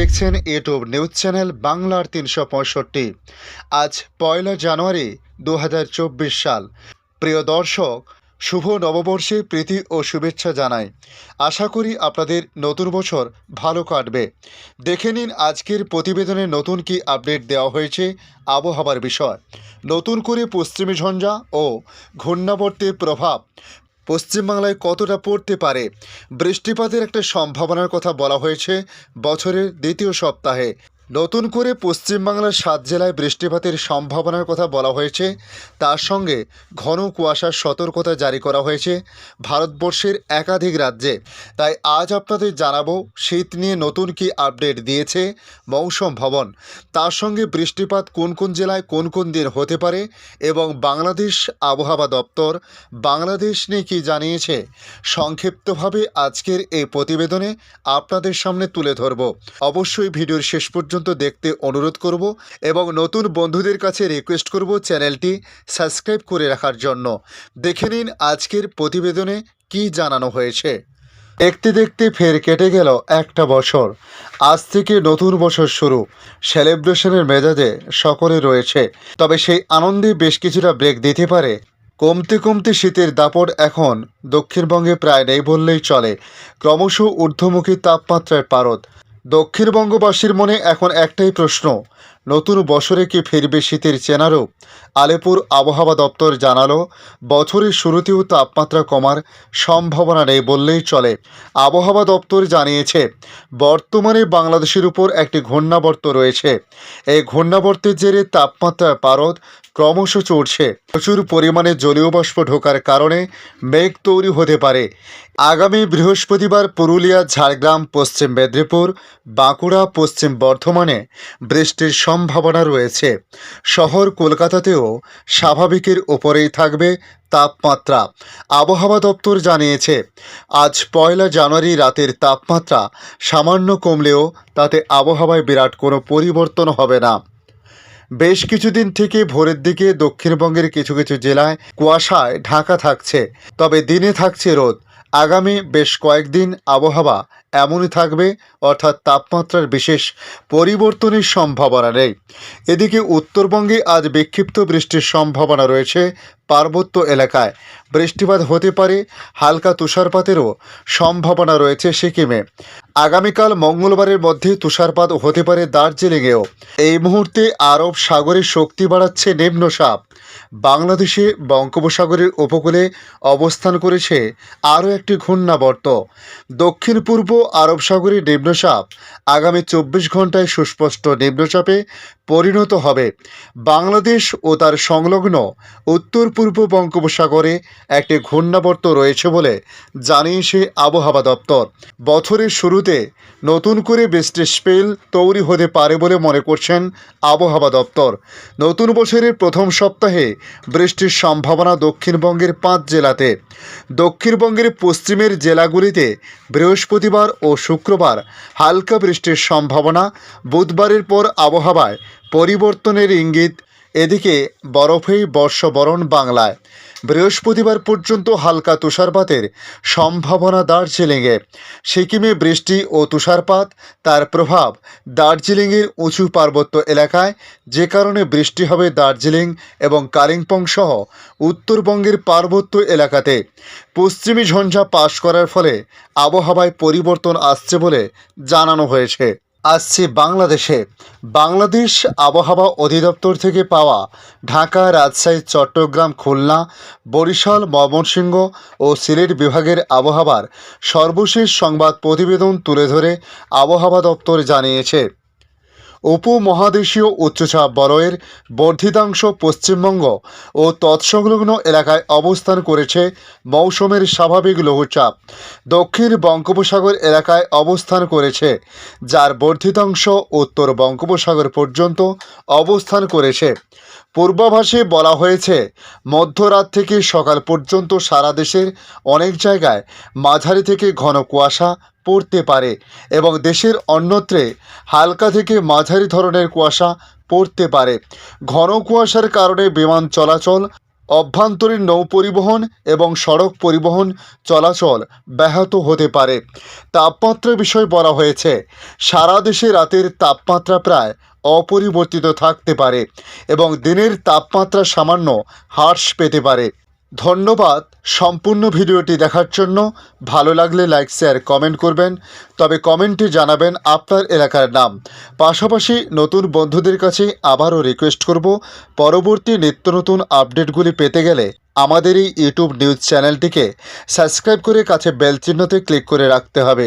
দেখছেন YouTube news channel বাংলার ৩৬৫। আজ ১লা জানুয়ারি ২০২৪ সাল। প্রিয় দর্শক, শুভ নববর্ষে প্রীতি ও শুভেচ্ছা জানাই। আশা করি আপনাদের নতুন বছর ভালো কাটবে। দেখে নিন আজকের প্রতিবেদনে নতুন কি আপডেট দেওয়া হয়েছে আবহাওয়ার বিষয়। নতুন করে পশ্চিমী ঝঞ্ঝা ও ঘূর্ণাবর্তের প্রভাব পশ্চিমবাংলায় কতটা পড়তে পারে, বৃষ্টিপাতের একটা সম্ভাবনার কথা বলা হয়েছে বছরের দ্বিতীয় সপ্তাহে। নতুন করে পশ্চিমবাংলার ৭ জেলায় বৃষ্টিপাতের সম্ভাবনার কথা বলা হয়েছে। তার সঙ্গে ঘন কুয়াশার সতর্কতা জারি করা হয়েছে ভারতবর্ষের একাধিক রাজ্যে। তাই আজ আপনাদের জানাবো শীত নিয়ে নতুন কি আপডেট দিয়েছে মৌসুম ভবন। তার সঙ্গে বৃষ্টিপাত কোন কোন জেলায় কোন কোন দিন হতে পারে এবং বাংলাদেশ আবহাওয়া দপ্তর বাংলাদেশ নিয়ে কী জানিয়েছে, সংক্ষিপ্তভাবে আজকের এই প্রতিবেদনে আপনাদের সামনে তুলে ধরব। অবশ্যই ভিডিওর শেষ পর্যন্ত দেখতে অনুরোধ করব এবং নতুন বন্ধুদের কাছে রিকোয়েস্ট করব চ্যানেলটি সাবস্ক্রাইব করে রাখার জন্য। দেখে নিন আজকের প্রতিবেদনে কি জানানো হয়েছে। দেখতে দেখতে ফের কেটে গেল একটা বছর। আজ থেকে নতুন বছর শুরু। সেলিব্রেশনের মেজাজে সকলে রয়েছে। তবে সেই আনন্দে বেশ কিছুটা ব্রেক দিতে পারে কমতে কমতে শীতের দাপট এখন দক্ষিণবঙ্গে প্রায় নেই বললেই চলে। ক্রমশ ঊর্ধ্বমুখী তাপমাত্রার পারদ। দক্ষিণবঙ্গবাসীর মনে এখন একটাই প্রশ্ন, নতুন বছরে কি ফিরবে শীতের চেনা রূপ? আলিপুর আবহাওয়া দপ্তর জানালো, বছরের শুরুতেও তাপমাত্রা কমার সম্ভাবনা নেই বললেই চলে। আবহাওয়া দপ্তর জানিয়েছে, বর্তমানে বাংলাদেশের উপর একটি ঘূর্ণাবর্ত রয়েছে। এই ঘূর্ণাবর্তের জেরে তাপমাত্রার পারদ ক্রমশ চড়ছে। প্রচুর পরিমাণে জলীয় বাষ্প ঢোকার কারণে মেঘ তৈরি হতে পারে। আগামী বৃহস্পতিবার পুরুলিয়া, ঝাড়গ্রাম, পশ্চিম মেদিনীপুর, বাঁকুড়া, পশ্চিম বর্ধমানে বৃষ্টির সম্ভাবনা রয়েছে। শহর কলকাতাতেও স্বাভাবিকের ওপরেই থাকবে তাপমাত্রা। আবহাওয়া দপ্তর জানিয়েছে, আজ ১লা জানুয়ারি রাতের তাপমাত্রা সামান্য কমলেও তাতে আবহাওয়ায় বিরাট কোনো পরিবর্তন হবে না। বেশ কিছুদিন থেকে ভোরের দিকে দক্ষিণবঙ্গের কিছু কিছু জেলায় কুয়াশায় ঢাকা থাকছে, তবে দিনে থাকছে রোদ। আগামী বেশ কয়েকদিন আবহাওয়া এমনই থাকবে, অর্থাৎ তাপমাত্রার বিশেষ পরিবর্তনের সম্ভাবনা নেই। এদিকে উত্তরবঙ্গে আজ বিক্ষিপ্ত বৃষ্টির সম্ভাবনা রয়েছে। পার্বত্য এলাকায় বৃষ্টিপাত হতে পারে, হালকা তুষারপাতেরও সম্ভাবনা রয়েছে সিকিমে। আগামীকাল মঙ্গলবারের মধ্যে তুষারপাত হতে পারে দার্জিলিংয়েও। এই মুহূর্তে আরব সাগরে শক্তি বাড়াচ্ছে নিম্নচাপ। বাংলাদেশে বঙ্গোপসাগরের উপকূলে অবস্থান করেছে আরও একটি ঘূর্ণাবর্ত। দক্ষিণ পূর্ব আরব সাগরে নিম্নচাপ আগামী ২৪ ঘন্টায় সুস্পষ্ট নিম্নচাপে পরিণত হবে। বাংলাদেশ ও তার সংলগ্ন উত্তর পূর্ব বঙ্গোপসাগরে একটি ঘূর্ণাবর্ত রয়েছে বলে জানিয়েছে আবহাওয়া দপ্তর। বছরের শুরুতে নতুন করে বৃষ্টির স্পেল তৈরি হতে পারে বলে মনে করছেন আবহাওয়া দপ্তর। নতুন বছরের প্রথম সপ্তাহে বৃষ্টির সম্ভাবনা দক্ষিণবঙ্গের ৫ জেলাতে। দক্ষিণবঙ্গের পশ্চিমের জেলাগুলিতে বৃহস্পতিবার ও শুক্রবার হালকা বৃষ্টির সম্ভাবনা। বুধবারের পর আবহাওয়ায় পরিবর্তনের ইঙ্গিত। এদিকে বরফেই বর্ষবরণ বাংলায়। বৃহস্পতিবার পর্যন্ত হালকা তুষারপাতের সম্ভাবনা দার্জিলিংয়ে। সিকিমে বৃষ্টি ও তুষারপাত, তার প্রভাব দার্জিলিংয়ের উঁচু পার্বত্য এলাকায়, যে কারণে বৃষ্টি হবে দার্জিলিং এবং কালিম্পং সহ উত্তরবঙ্গের পার্বত্য এলাকাতে। পশ্চিমী ঝঞ্ঝা পাস করার ফলে আবহাওয়ায় পরিবর্তন আসছে বলে জানানো হয়েছে। আসছে বাংলাদেশে। বাংলাদেশ আবহাওয়া অধিদপ্তর থেকে পাওয়া ঢাকা, রাজশাহী, চট্টগ্রাম, খুলনা, বরিশাল, ময়মনসিংহ ও সিলেট বিভাগের আবহাওয়ার সর্বশেষ সংবাদ প্রতিবেদন তুলে ধরে আবহাওয়া দপ্তর জানিয়েছে, উপমহাদেশীয় উচ্চচাপ বলয়ের বর্ধিতাংশ পশ্চিমবঙ্গ ও তৎসংলগ্ন এলাকায় অবস্থান করেছে। মৌসুমের স্বাভাবিক লঘুচাপ দক্ষিণ বঙ্গোপসাগর এলাকায় অবস্থান করেছে, যার বর্ধিতাংশ উত্তর বঙ্গোপসাগর পর্যন্ত অবস্থান করেছে। পূর্বাভাসে বলা হয়েছে, মধ্যরাত থেকে সকাল পর্যন্ত সারা দেশের অনেক জায়গায় মাঝারি থেকে ঘন কুয়াশা পড়তে পারে এবং দেশের অন্যত্রে হালকা থেকে মাঝারি ধরনের কুয়াশা পড়তে পারে। ঘন কুয়াশার কারণে বিমান চলাচল অভ্যন্তরীণ নৌ পরিবহন এবং সড়ক পরিবহন চলাচল ব্যাহত হতে পারে। তাপমাত্রার বিষয় বলা হয়েছে, সারা দেশে রাতের তাপমাত্রা প্রায় অপরিবর্তিত থাকতে পারে এবং দিনের তাপমাত্রা সামান্য হ্রাস পেতে পারে। ধন্যবাদ সম্পূর্ণ ভিডিওটি দেখার জন্য। ভালো লাগলে লাইক শেয়ার কমেন্ট করবেন, তবে কমেন্টে জানাবেন আপনার এলাকার নাম। পাশাপাশি নতুন বন্ধুদের কাছে আবারও রিকোয়েস্ট করব, পরবর্তী নিত্য নতুন আপডেটগুলি পেতে গেলে আমাদের এই ইউটিউব নিউজ চ্যানেলটিকে সাবস্ক্রাইব করে কাছে বেল চিহ্নতে ক্লিক করে রাখতে হবে।